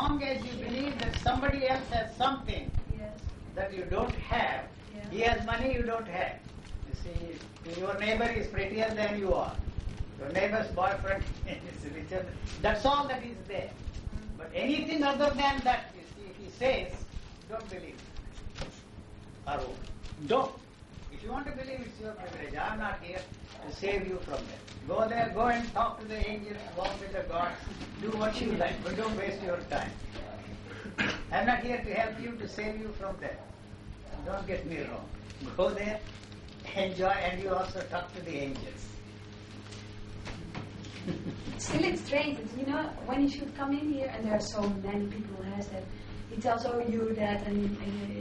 long as you believe that somebody else has something that you don't have, he has money you don't have. You see, your neighbor is prettier than you are. Your neighbor's boyfriend is richer. That's all that is there. But anything other than that, you see, if he says, don't believe it. Or don't. If you want to believe, it's your privilege. I'm not here to save you from that. Go there, go and talk to the angels, walk with the gods, do what you like, but don't waste your time. I'm not here to help you, to save you from that. Don't get me wrong. Go there, enjoy, and you also talk to the angels. Still, it's strange. You know, when you should come in here, and there are so many people who has that. He tells you that, and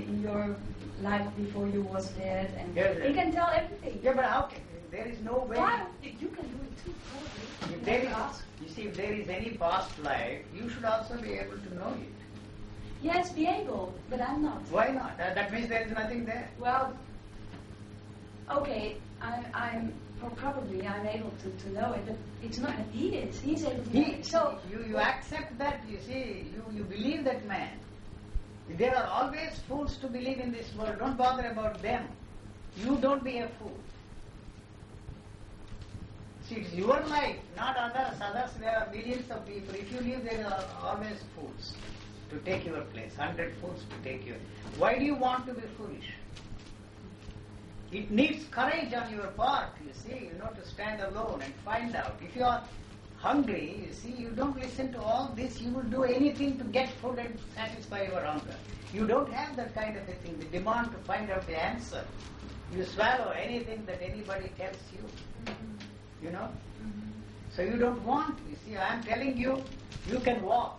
in your life before you was dead, and he can tell everything. Yeah, but how can there is no way. Why? You can do it too, probably. If there is, you see, if there is any past life, you should also be able to know it. Yes, be able, but I'm not. Why not? That means there is nothing there. Well, okay, I'm probably I'm able to know it, but it's not that he is. He's able to know it. So you accept that. You see, you believe that man. There are always fools to believe in this world. Don't bother about them. You don't be a fool. See, it's your life, not others. Others, there are millions of people. If you live, there are always fools to take your place. 100 fools to take your. Why do you want to be foolish? It needs courage on your part, you see, to stand alone and find out. If you are hungry, you see, you don't listen to all this. You will do anything to get food and satisfy your hunger. You don't have that kind of a thing, the demand to find out the answer. You swallow anything that anybody tells you. So you don't want. You see, I am telling you, you can walk.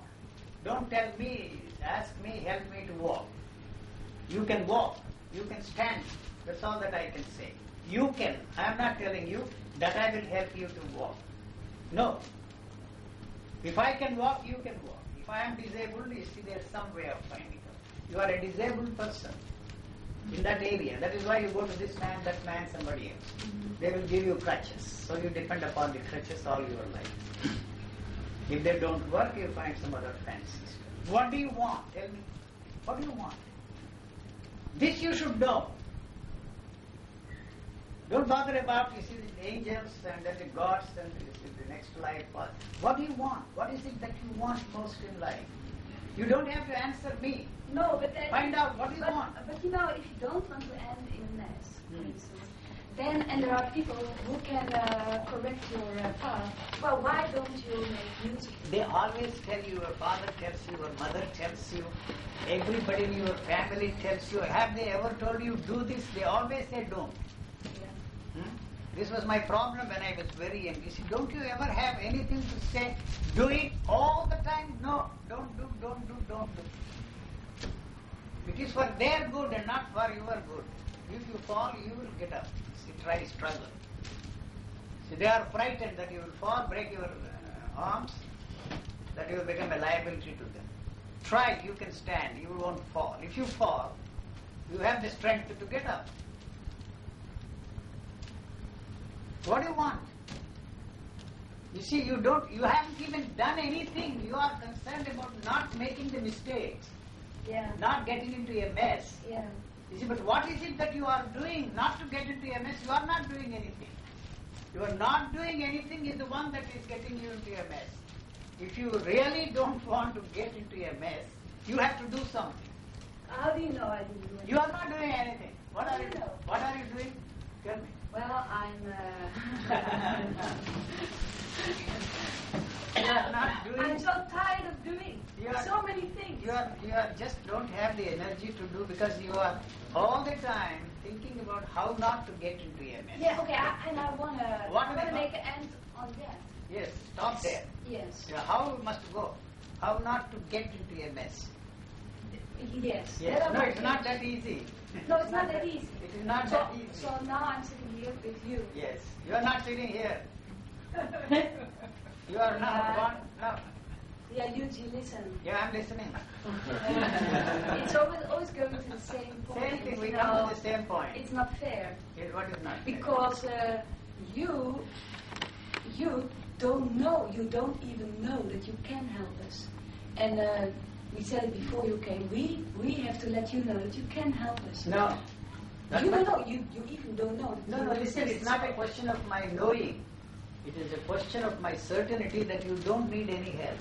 Don't tell me, ask me, help me to walk. You can walk. You can stand. That's all that I can say. You can. I am not telling you that I will help you to walk. No. If I can walk, you can walk. If I am disabled, you see, there is some way of finding out. You are a disabled person in that area. That is why you go to this man, that man, somebody else. They will give you crutches. So you depend upon the crutches all your life. If they don't work, you find some other fancy stuff. What do you want? Tell me. What do you want? This you should know. Don't bother about, you see, the angels and then the gods and the next life. What do you want? What is it that you want most in life? You don't have to answer me. No, but then, find out what you want. But if you don't want to end in a mess, for instance, then, and there are people who can correct your path, well, why don't you make music? They always tell you, your father tells you, your mother tells you, everybody in your family tells you. Have they ever told you, do this? They always say, don't. Yeah. This was my problem when I was very young. You see, don't you ever have anything to say, do it all the time? No, don't do. It is for their good and not for your good. If you fall, you will get up. See, try, struggle. See, they are frightened that you will fall, break your arms, that you will become a liability to them. Try, you can stand, you won't fall. If you fall, you have the strength to get up. What do you want? You see, you haven't even done anything. You are concerned about not making the mistakes. Yeah. Not getting into a mess. Yeah. You see, but what is it that you are doing not to get into a mess? You are not doing anything. You are not doing anything is the one that is getting you into a mess. If you really don't want to get into a mess, you have to do something. How do you know I didn't do anything? You are not doing anything. What are you doing? What are you doing? Tell me. Well, I'm not doing. I'm so tired of doing so many things. You are just don't have the energy to do because you are all the time thinking about how not to get into a mess. Yeah, okay, I wanna make an end on that. Yes, stop there. Yes. Yeah, how we must go? How not to get into a mess? Yes. Yes. No, it's not that easy. No, it's not that easy. It is not that easy. So now I'm sitting here with you. Yes. You are not sitting here. You are not. No. Yeah, you listen. Yeah, I'm listening. It's always going to the same point. Same thing, we come to the same point. It's not fair. What is not fair? Because you don't know, you don't even know that you can help us. And we said it before you came. We have to let you know that you can help us. No. You don't know. You even don't know. No, listen, it's not a question of my knowing. It is a question of my certainty that you don't need any help.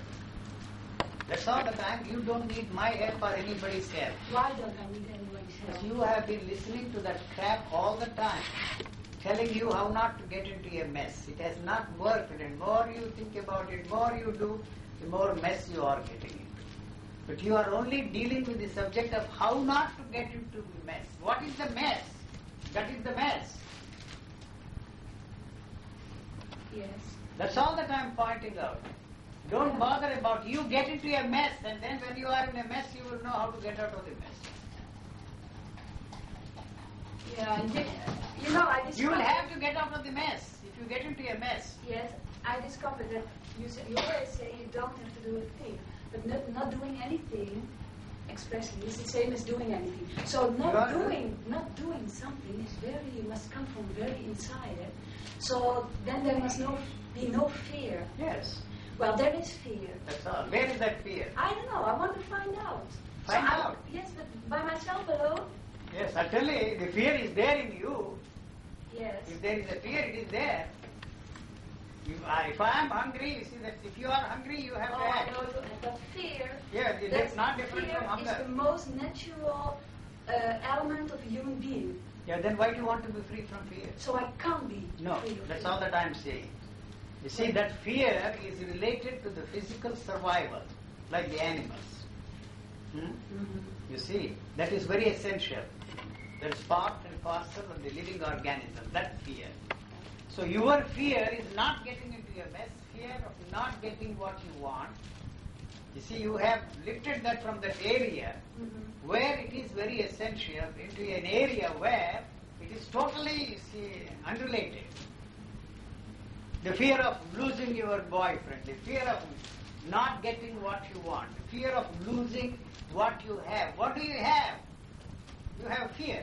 That's all the time. You don't need my help or anybody's help. Why don't I need anybody's help? Because you have been listening to that crap all the time, telling you how not to get into a mess. It has not worked, and the more you think about it, more you do, the more mess you are getting into. But you are only dealing with the subject of how not to get into the mess. What is the mess? That is the mess. Yes. That's all that I am pointing out. Don't bother about you get into a mess, and then when you are in a mess, you will know how to get out of the mess. Yeah, you know, I discovered... You will have to get out of the mess if you get into a mess. Yes, I discovered that you always say you don't have to do a thing, but not doing anything expressly is the same as doing anything. So not doing something is must come from very inside it. So then there must be no fear. Yes. Well, there is fear. That's all. Where is that fear? I don't know. I want to find out. Find out? Yes, but by myself alone. Yes, certainly the fear is there in you. Yes. If there is a fear, it is there. If I am hungry, you see that if you are hungry, you have to act. No, but fear. Yes, it's not different from hunger. Fear is the most natural element of a human being. Yeah, then why do you want to be free from fear? So I can't be No, free of that's fear. all that I am saying. You see, that fear is related to the physical survival, like the animals. You see, that is very essential. That is part and parcel of the living organism, that fear. So your fear is not getting into a mess, fear of not getting what you want. You see, you have lifted that from that area where it is very essential into an area where it is totally, you see, unrelated. The fear of losing your boyfriend, the fear of not getting what you want, the fear of losing what you have. What do you have? You have fear.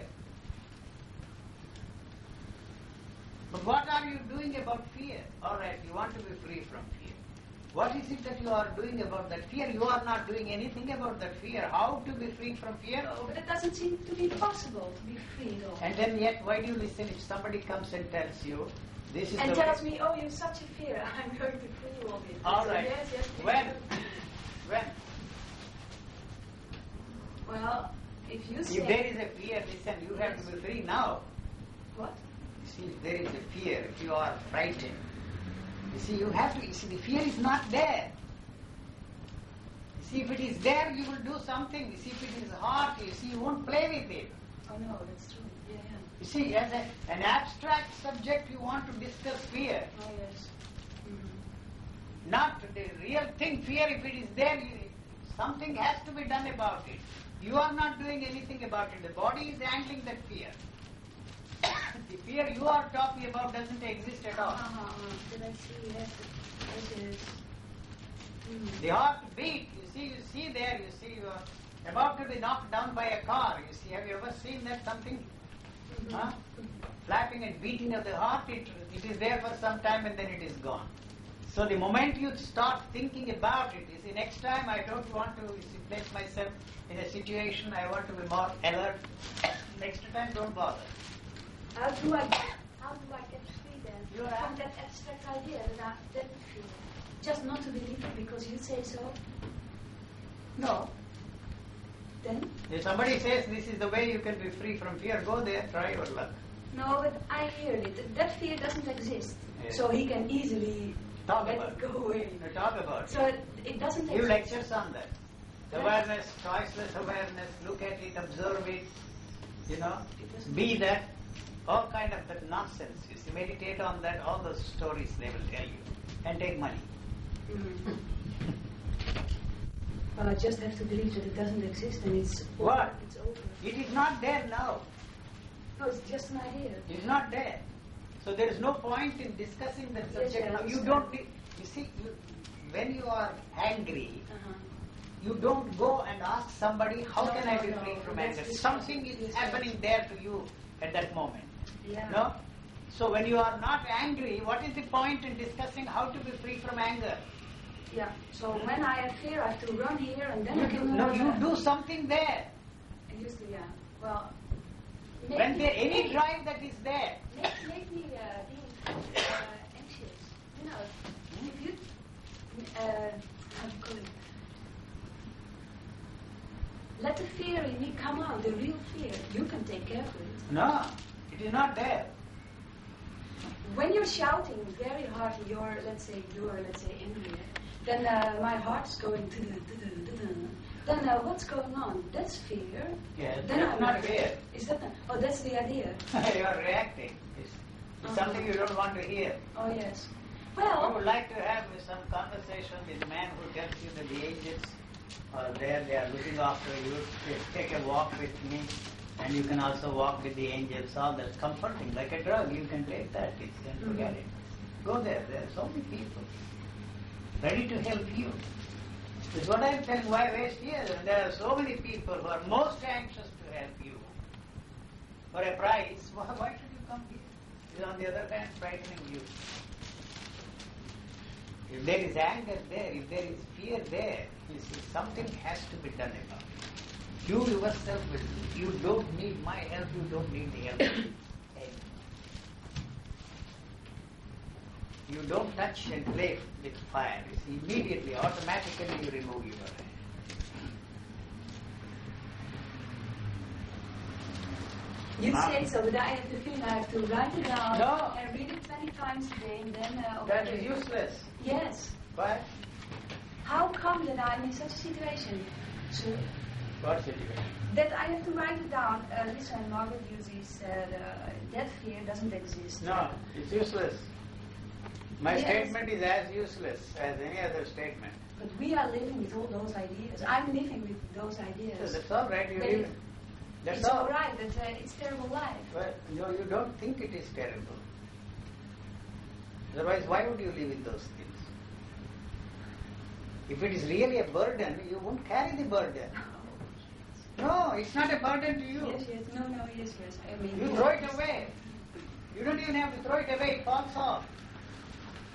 But what are you doing about fear? All right, you want to be free from fear. What is it that you are doing about that fear? You are not doing anything about that fear. How to be free from fear? No, but it doesn't seem to be possible to be free though. And then yet, why do you listen if somebody comes and tells you, this is and the tells way? me, oh, you're such a fear, I'm going to free you of it. All So right. Yes, When? When? Well, if you say... If there is a fear, listen, you have to be free now. What? You see, if there is a fear, if you are frightened, you see, you have to, you see, the fear is not there. You see, if it is there, you will do something. You see, if it is hot, you see, you won't play with it. Oh no, that's true. Yeah. You see, as an abstract subject, you want to discuss fear. Oh yes. Not the real thing. Fear, if it is there, something has to be done about it. You are not doing anything about it. The body is handling that fear. The fear you are talking about doesn't exist at all. Did I see? Yes, it is. The heart beat, you see there, you see you are about to be knocked down by a car. You see, have you ever seen that something? Huh? Flapping and beating of the heart, it is there for some time and then it is gone. So the moment you start thinking about it, you see, next time I don't want to place myself in a situation, I want to be more alert. Next time, don't bother. How do I get free then? From that abstract idea that fear. Just not to believe it because you say so? No. Then? If somebody says this is the way you can be free from fear, go there, try your luck. No, but I heard it. That fear doesn't exist. Yes. So he can easily let it go away. Talk about it. So it doesn't Give exist. lectures on that. Awareness, choiceless awareness, look at it, observe it, be that, all kind of that nonsense. You see, meditate on that, all those stories they will tell you, and take money. Well, I just have to believe that it doesn't exist and it's over. What? It's over. It is not there now. No, it's just an idea. It is not there. So there is no point in discussing that subject Yes, I now. You understand. don't, you see, when you are angry, you don't go and ask somebody, how No, can I be no, free no. from That's anger? this Something question. is This happening there to you at that moment. Yeah. No? So when you are not angry, what is the point in discussing how to be free from anger? Yeah. So when I have fear, I have to run here and then I can. No, you do something there. I used to, yeah. Well. When there any drive that is there. Make me being anxious. You know, if you how do you call it? Let the fear in me come out, the real fear. You can take care of it. No, it is not there. When you're shouting very hard, let's say angry, then my heart's going to then what's going on? That's fear. Yes, then that's not fear. Is that not? Oh, that's the idea. You are reacting. It's something you don't want to hear. Oh yes. You Well. would like to have some conversation with a man who tells you that the angels are there, they are looking after you. Take a walk with me, and you can also walk with the angels. All that's comforting, like a drug. You can take that. You can forget it. Go there. There are so many people ready to help you. That's what I'm telling. Why waste years? And there are so many people who are most anxious to help you for a price. Why should you come here? It's on the other hand frightening you. If there is anger there, if there is fear there, you see, something has to be done about it. You yourself will do. You don't need my help, you don't need the help of anyone. You don't touch and play with fire. You see, immediately, automatically you remove your hand. You say so, but I have the feeling I have to write it down No. and read it 20 times a day and then... That is useless. Yes. Why? How come that I'm in such a situation? So What situation? that I have to write it down. Lisa and Margaret uses that fear doesn't exist. No, it's useless. My Yes. statement is as useless as any other statement. But we are living with all those ideas. I'm living with those So ideas. that's all right, you But live. That's it's all. all right, but it's terrible life. Well, no, you don't think it is terrible. Otherwise, why would you live in those things? If it is really a burden, you won't carry the burden. No, it's not a burden to you. Yes, yes. I mean, You throw it away. You don't even have to throw it away, it falls off.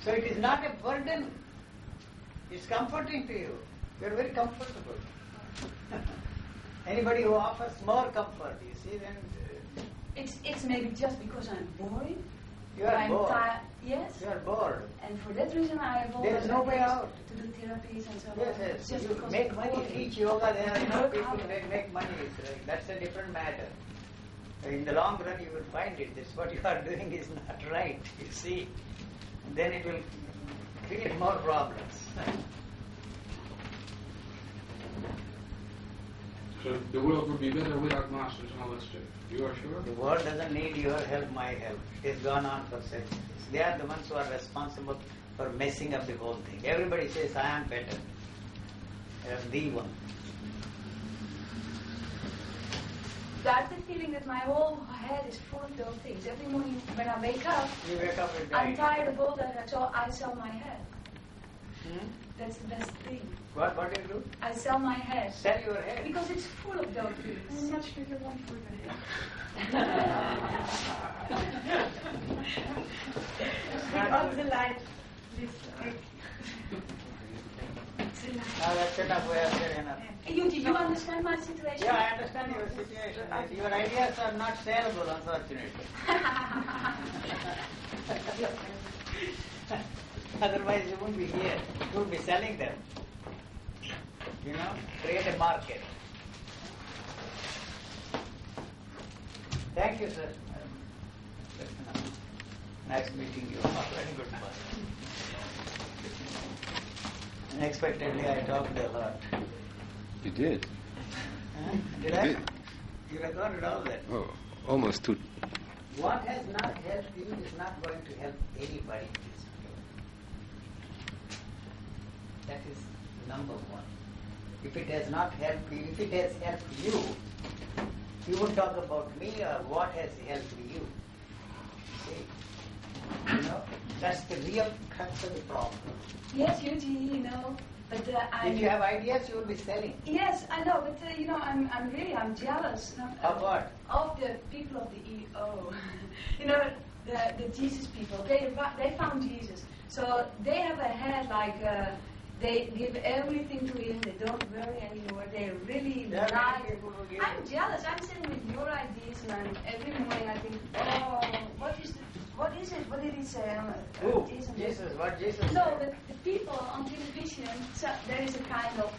So it is not a burden. It's comforting to you. You are very comfortable. Anybody who offers more comfort, you see, then It's maybe just because I'm bored. you are I'm bored. tired. Yes. You are bored. And for that reason, I have all There is those no way ideas out. to do therapies and so on. Yes, It's yes. just You because make I'm money, bored. teach yoga, there are enough Work people harder. who make money. That's a different matter. In the long run, you will find it. This what you are doing is not right, you see. Then it will create more problems. So the world would be better without masters and all that stuff. You are sure? The world doesn't need your help, my help. It has gone on for centuries. They are the ones who are responsible for messing up the whole thing. Everybody says, I am better. I am the one. So I have the feeling that my whole head is full of those things. Every morning when I wake up, You wake up with I'm that. tired of all that, so I sell my head. Hmm? That's the best thing. What do you do? I sell my head. Sell your head. Because it's full of those things. How much do you want for the head? Switch off the light. This That's enough. We have said enough. You understand my situation? Yeah, I understand your situation. Your ideas are not saleable, unfortunately. Otherwise, you wouldn't be here. You would be selling them. You know, create a market. Thank you, sir. That's enough. Nice meeting you. Very good fun. Unexpectedly, I talked a lot. You did. Huh? Did You I? did. You recorded all that. Oh, almost two. What has not helped you is not going to help anybody in this world. That is number one. If it has not helped you, if it has helped you would talk about me or what has helped you. See? You know, that's the real crux of the problem. Yes, Eugene, but If you have ideas, you will be selling. Yes, I know, but I'm jealous. Of what? Of the people of the EO. the Jesus people. They found Jesus, so they have a head like They give everything to him. They don't worry anymore. They really There are many like. people who give. I'm jealous. I'm sitting with your ideas, and every morning I think, oh, what is it? What did he say? Who? Isn't it? Jesus. What Jesus No, said? the people on television. So there is a kind of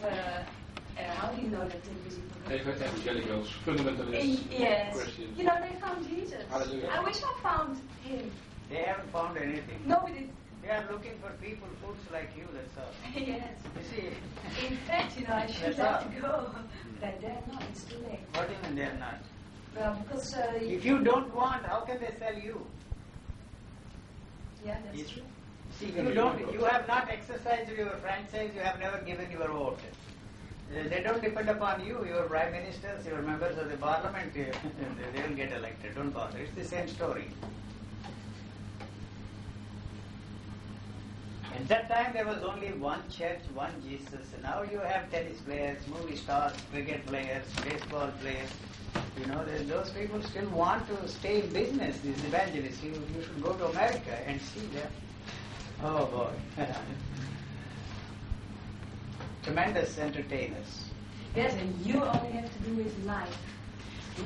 how do you know that television? Evangelicals, fundamentalists, Yes. Christians. You know, they found Jesus. Hallelujah. I wish I found him. They haven't found anything. Nobody. They are looking for people, fools like you. That's all. Yes. You see. In fact, you know, I should That's have to go. But they're not. It's too late. What do you mean they are not? Well, because If you don't want, how can they sell you? yeah, that's Yes. true. See, you have not exercised your franchise, you have never given your vote. They don't depend upon you, your prime ministers, your members of the parliament, they will get elected, don't bother. It's the same story. At that time there was only one church, one Jesus. Now you have tennis players, movie stars, cricket players, baseball players. You know, those people still want to stay in business, these evangelists. You should go to America and see them. Oh boy. Tremendous entertainers. Yes, and you only have to do with life.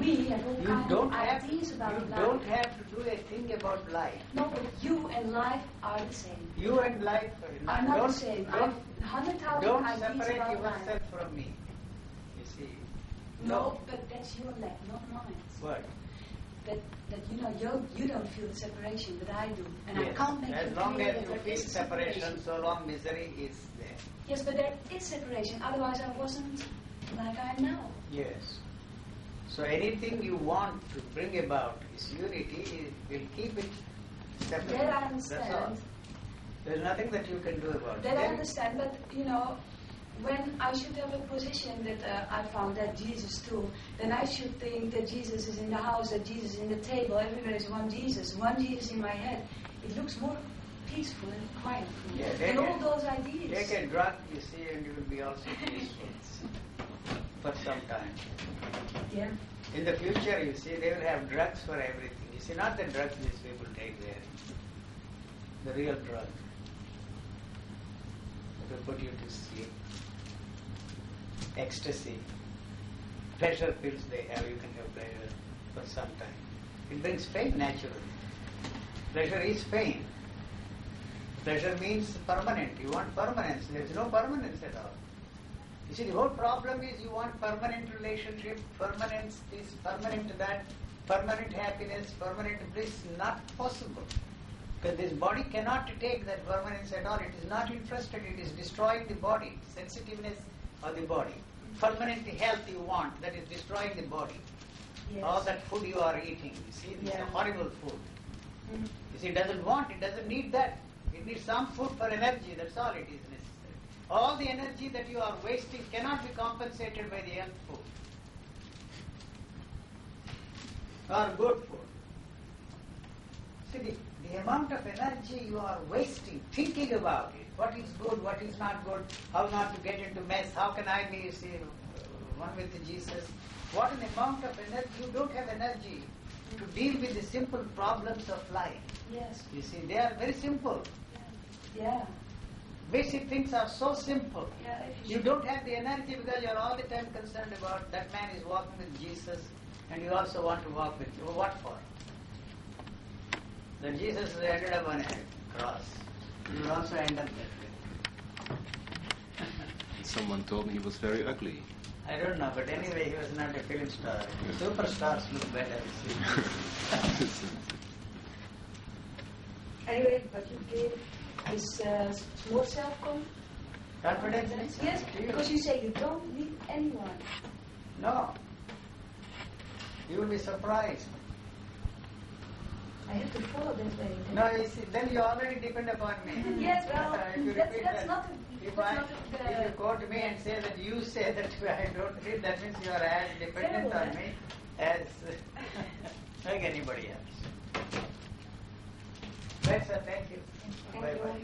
We have all You kinds don't of have ideas about you life. don't have to do a thing about life. No, but you and life are the same. You and life Are not don't, the same. I Don't, have 100,000 don't ideas separate about yourself life. from me. You see. No, but that's your lack, not mine. What? That you know you don't feel the separation, but I do, and Yes. I can't make As you long feel as that you there feel is a separation, so long misery is there. Yes, but there is separation. Otherwise, I wasn't like I am now. Yes. So anything you want to bring about is unity, will keep it separate. That I That's all. understand. There's nothing that you can do about That I it. understand, but you know, when I should have a position that I found that Jesus too, then I should think that Jesus is in the house, that Jesus is in the table, everywhere is one Jesus in my head. It looks more peaceful and quiet for me. Yeah, and all those ideas. Take a drug, you see, and you will be also peaceful for some time. Yeah. In the future, you see, they will have drugs for everything. You see, not the drugs these people take there. The real drug. It will put you to sleep. Ecstasy. Pleasure pills they have, you can have pleasure for some time. It brings pain naturally. Pleasure is pain. Pleasure means permanent. You want permanence. There is no permanence at all. You see, the whole problem is you want permanent relationship, permanence this, permanent that, permanent happiness, permanent bliss. Not possible. Because this body cannot take that permanence at all. It is not interested. It is destroying the body, sensitiveness of the body. Permanent health you want, that is destroying the body. Yes. All that food you are eating, you see, this is a horrible food. Mm. You see, it doesn't want, it doesn't need that. It needs some food for energy, that's all it is necessary. All the energy that you are wasting cannot be compensated by the health food. Or good food. See, the amount of energy you are wasting thinking about it, what is good, what is not good, how not to get into mess, how can I be, see, one with Jesus. What an amount of energy. You don't have energy to deal with the simple problems of life. Yes. You see, they are very simple. Yeah. Basic things are so simple. Yeah. You don't have the energy because you are all the time concerned about that man is walking with Jesus and you also want to walk with you. What for? Then Jesus ended up on a cross. You will also end up that way. Someone told me he was very ugly. I don't know, but anyway, he was not a film star. Superstars look better. See. Anyway, but you gave is more Confidence? Yes, because you say you don't need anyone. No. You will be surprised. I have to follow that way. No, you see, then you already depend upon me. Yes, well, If you that's repeat not that, the, if that's I, not if you quote me and say that you say that I don't need, that means you are as dependent on me as like anybody else. Right, sir, thank you. Thank Bye you. bye.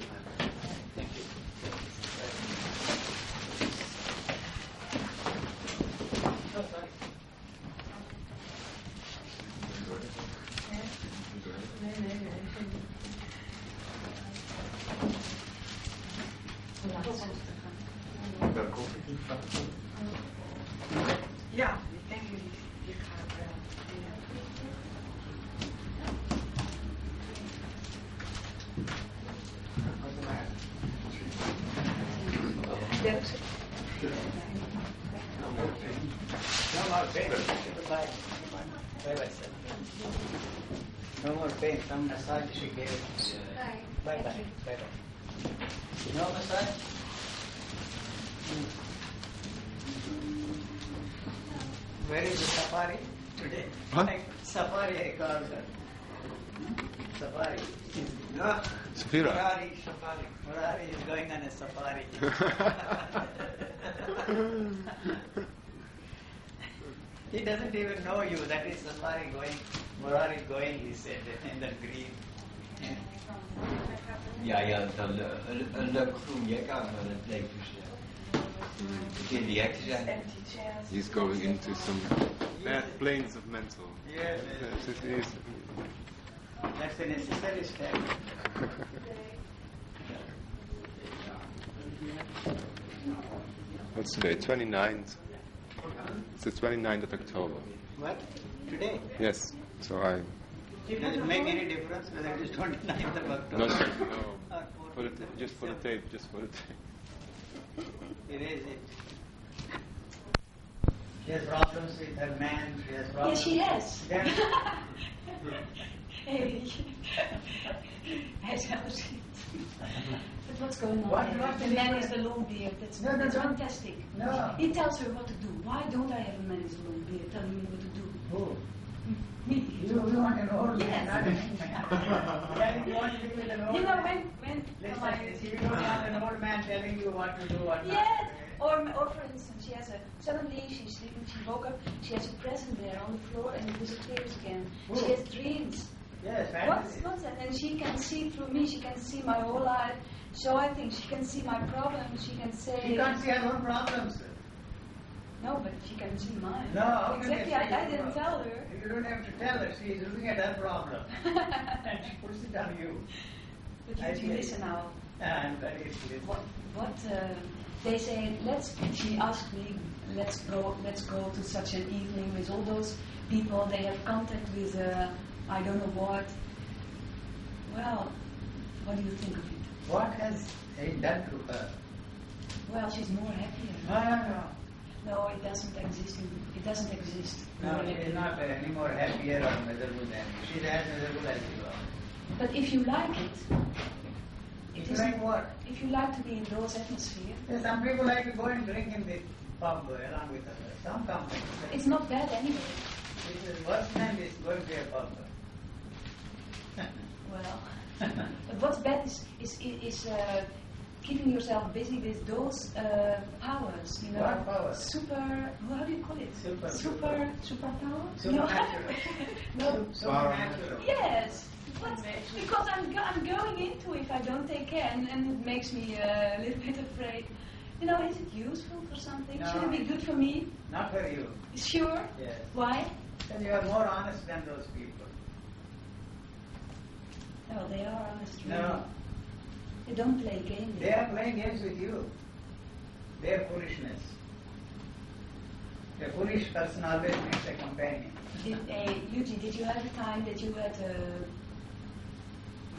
Thank you. Oh, sorry. Nee. Ja, ik denk niet. Je gaat wel. No more pain. Goodbye. Bye-bye, sir. No more pain. Some massage she gave. Bye-bye. Bye-bye. No massage? Where is the safari today? What? Safari, I called her. Safari. No. Safira. Murari is going on a safari. He doesn't even know you. That is safari going. Murari going, he said, in the green. Ja, dat een leuk groen jek aan, maar dat bleek dus in die hek te zijn. Empty chairs. He's going into some bad planes of mental. Yes, yes. That's a necessary step. What's today? 29th. It's the 29th of October. What? Today? Yes. So I. Does it make any difference whether it is 29th of October? No, no. Or For just for the tape. Just for the tape. It is it. She has problems with her man. She has problems. Yes, she has. Then, Hey. Hij is helemaal schiet. But what's going on? What- there? what The is man it? is the long beard. That's, No, no, that's no. fantastic. No. He tells her what to do. Why don't I have a man with a long beard telling me what to do? who? Me. You want an old man, Yes. not a yeah, you want to be with an old You know, man. when Listen, you don't want an old man telling you what to do, what not yes, to do. or for instance, she has suddenly she's sleeping, she woke up, she has a present there on the floor and it disappears again. Who? She has dreams. Yes, What's fantasy. that? And she can see through me, she can see my whole life. So I think she can see my problems, she can say... She can't see her own problems. No, but she can see mine. No, how can exactly, you see I your didn't problem? tell her. You don't have to tell her. She is looking at her problem. And she puts it on you. But I you do see. listen now. And that is it. What they say, she asked me, let's go to such an evening with all those people, they have contact with, I don't know what. Well, what do you think of it? What has he done to her? Well, she's more happier. No. No, it doesn't exist. It doesn't exist. No, More she is happier. not any more happier or miserable than you. She is as miserable as you are. But if you like it, If it you is. like what? If you like to be in those atmosphere, Yes, some people like to go and drink in the pub along with others. Some companies. it's not bad anyway. It is worse than this going to a pub. Well, but what's bad is keeping yourself busy with those powers, you know. What powers? Super. How do you call it? Superpower. Superpower. Supernatural. No. Supernatural. Yes. But because I'm going into if I don't take care, and it makes me a little bit afraid. You know, is it useful for something? No. Should it be good for me? Not for you. Sure. Yes. Why? And you are more honest than those people. Oh, they are honest. Really. No. They don't play games. They are playing games with you. Their foolishness. A foolish person always needs a companion. Yuji, did you have a time that you had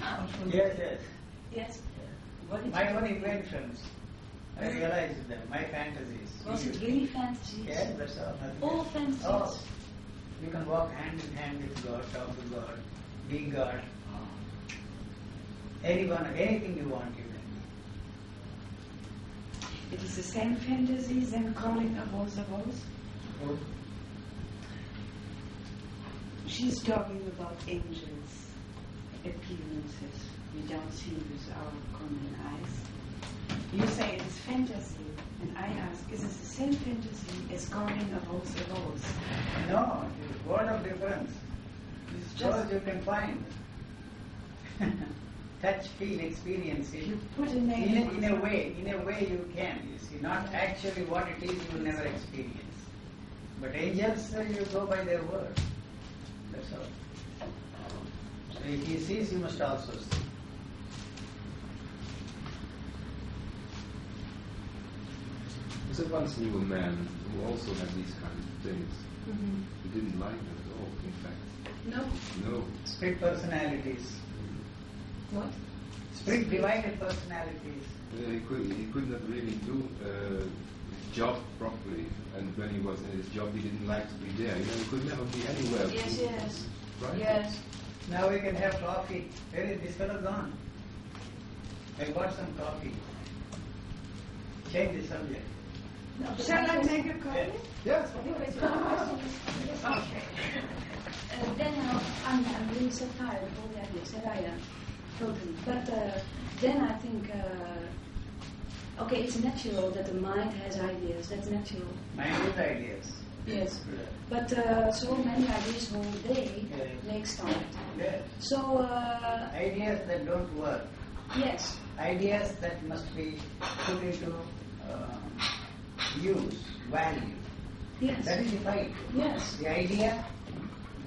powerful? Yes. Yes. What did My you own inventions. I realized them. My fantasies. Was it really fantasies? Yes, that's all. Nothing All else. fantasies? Oh, you can walk hand in hand with God, talk to God, be God. Anything you want, you can It is the same fantasies and calling a rose. do. She's talking about angels, appearances we don't see with our common eyes. You say it is fantasy, and I ask, is it the same fantasy as calling a rose a rose? No, it's word of difference. It's Those you can find. Touch, feel, experience it. You put a name In a way you can. You see, not actually what it is you will never experience. But angels, you go by their word. That's all. So if he sees, you must also see. So once knew a man who also had these kind of things. Mm-hmm. He didn't like them at all, in fact. No. No. Split personalities. What? Split divided personalities. He could not really do his job properly, and when he was in his job, he didn't like to be there. You know, he could never be anywhere. Yes. Right? Yes. Now we can have coffee. Where is this fellow gone? I got some coffee. Change the subject. No, Shall I make a coffee? Yes. Then I'm really so tired of all the ideas that I am. Totally. But then I think, okay, it's natural that the mind has ideas. That's natural. Mind is ideas. Yes. But so many ideas whole day makes time. Yes. So, Ideas that don't work. yes. Ideas that must be put into use, value. Yes. That is the fight. Yes. The idea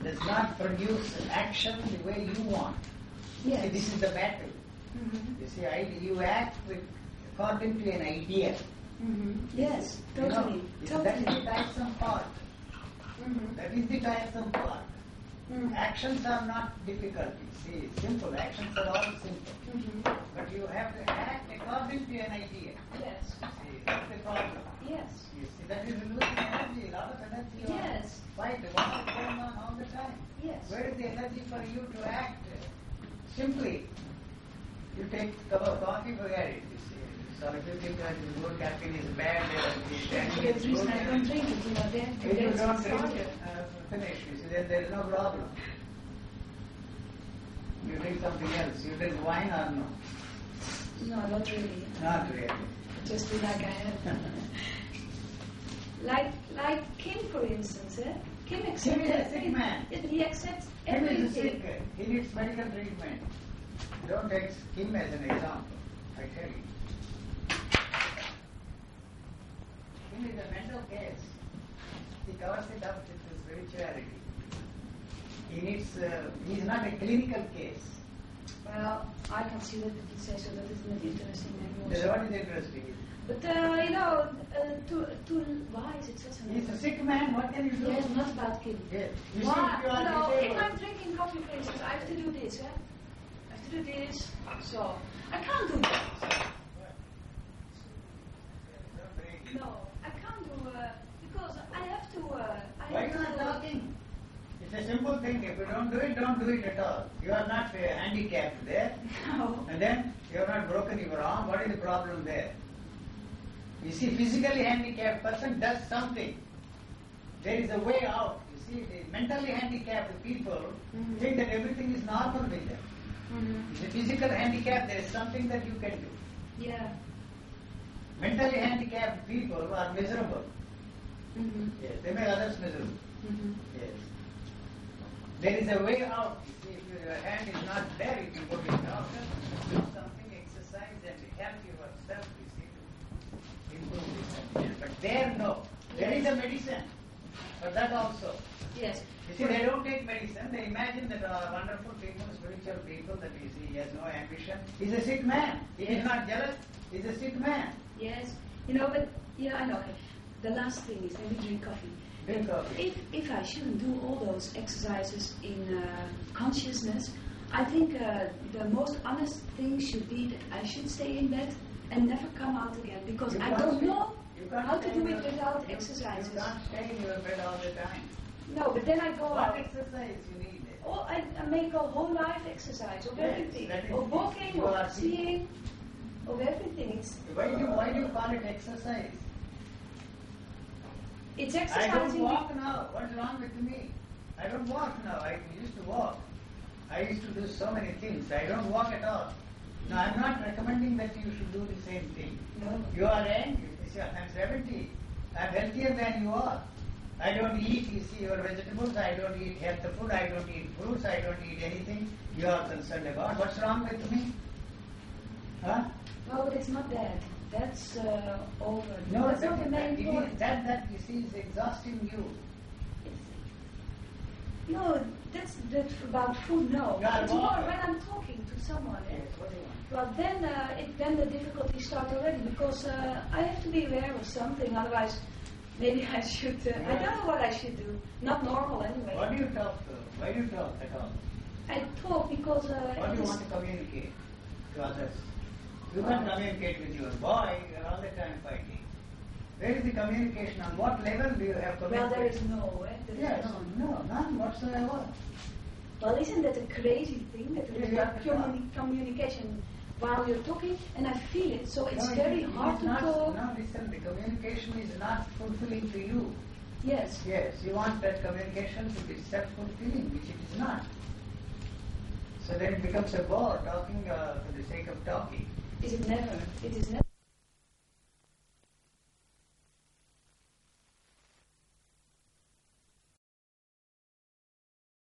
does not produce action the way you want. Yes. See, this is the battle. Mm-hmm. You see, you act according to an idea. Mm-hmm. Yes. You know, Totally. that is the tiresome part. Mm-hmm. That is the tiresome part. Mm-hmm. Actions are not difficult. See, simple. Actions are all simple. Mm-hmm. But you have to act according to an idea. Yes. See, that's the problem. Yes. You see, that is losing energy, a lot of energy. Yes. Fight, what is going on all the time? Yes. Where is the energy for you to act? Simply, you take a cup of coffee, forget it. You see, so if you think that good caffeine is bad, then That's the reason I don't drink it, you know, then if you that's don't the drink start. it, finish. You see, then there is no problem. You drink something else. You drink wine or no? No, not really. Not really. Just be like I have. like Kim, for instance, eh? Kim accepts Kim is a sick everything. man. He accepts Kim is everything. sick. He needs medical treatment. Don't take Kim as an example. I tell you. Kim is a mental case. He covers it up with his spirituality. He is not a clinical case. Well, I can see that if you say so, that is not interesting anymore. That's what is interesting. But why is it such a He's a sick man. What can you do? Yes, not about Kim. Yes. You see, Why? if you are No, if disabled. I'm drinking coffee, for instance, I have to do this, eh? I have to do this. So, I can't do that. No, I can't do, because I have to, Why are you not talking? It's a simple thing. If you don't do it at all. You are not handicapped there. No. And then you have not broken your arm. What is the problem there? You see, physically handicapped person does something. There is a way out. You see, the mentally handicapped people think that everything is normal with them. Mm-hmm. The physical handicap, there is something that you can do. Yeah. Mentally handicapped people are miserable. Mm-hmm. Yes, they make others miserable. Mm-hmm. Yes. There is a way out. You see, if your hand is not there, you can go to the doctor, do something, exercise, and help yourself, you see, to improve this condition. But there, no. There is a medicine. But that also. Yes. You see, they don't take medicine. They imagine that wonderful people, spiritual people, that you see, he has no ambition. He's a sick man. He is not jealous. He's a sick man. Yes. You know, but, I know. The last thing is, when we drink coffee. Drink coffee. If I shouldn't do all those exercises in consciousness, I think the most honest thing should be that I should stay in bed and never come out again, because I don't know how to do it without exercises. You can't stay in your bed all the time. No, but then I go What out. exercise you need? Oh, I make a whole life exercise of Yes, everything, that is of it. walking, You are of seeing, of everything. Why do you call it exercise? It's I exercising. don't walk now. What's wrong with me? I don't walk now. I used to walk. I used to do so many things. I don't walk at all. Now, I'm not recommending that you should do the same thing. No. You are young. You see, I'm 70. I'm healthier than you are. I don't eat, you see, your vegetables. I don't eat healthy food. I don't eat fruits. I don't eat anything you are concerned about. What's wrong with me? Huh? No, but it's not that. That's over. No, that's not the that, that, it main is point. that you see is exhausting you. It's- No, that's about food. No, Yeah, it's well, more when I'm talking to someone. Yes, what do you want? Well, then the difficulties start already because I have to be aware of something. Otherwise, maybe I should. I don't know what I should do. Not normal anyway. What do you talk to? Why do you talk at all? I talk because. What do you want to communicate to others? You can't communicate with your boy. You are all the time fighting. Where is the communication? On what level do you have communication? Well, there is no. Yes, no, none whatsoever. Well, isn't that a crazy thing that there is Yeah, not communication while you're talking? And I feel it, so it's No, very it is hard to not, talk. No, listen, the communication is not fulfilling to you. Yes. Yes, you want that communication to be self-fulfilling, which it is not. So then it becomes a bore, talking for the sake of talking. Is it never? It is never.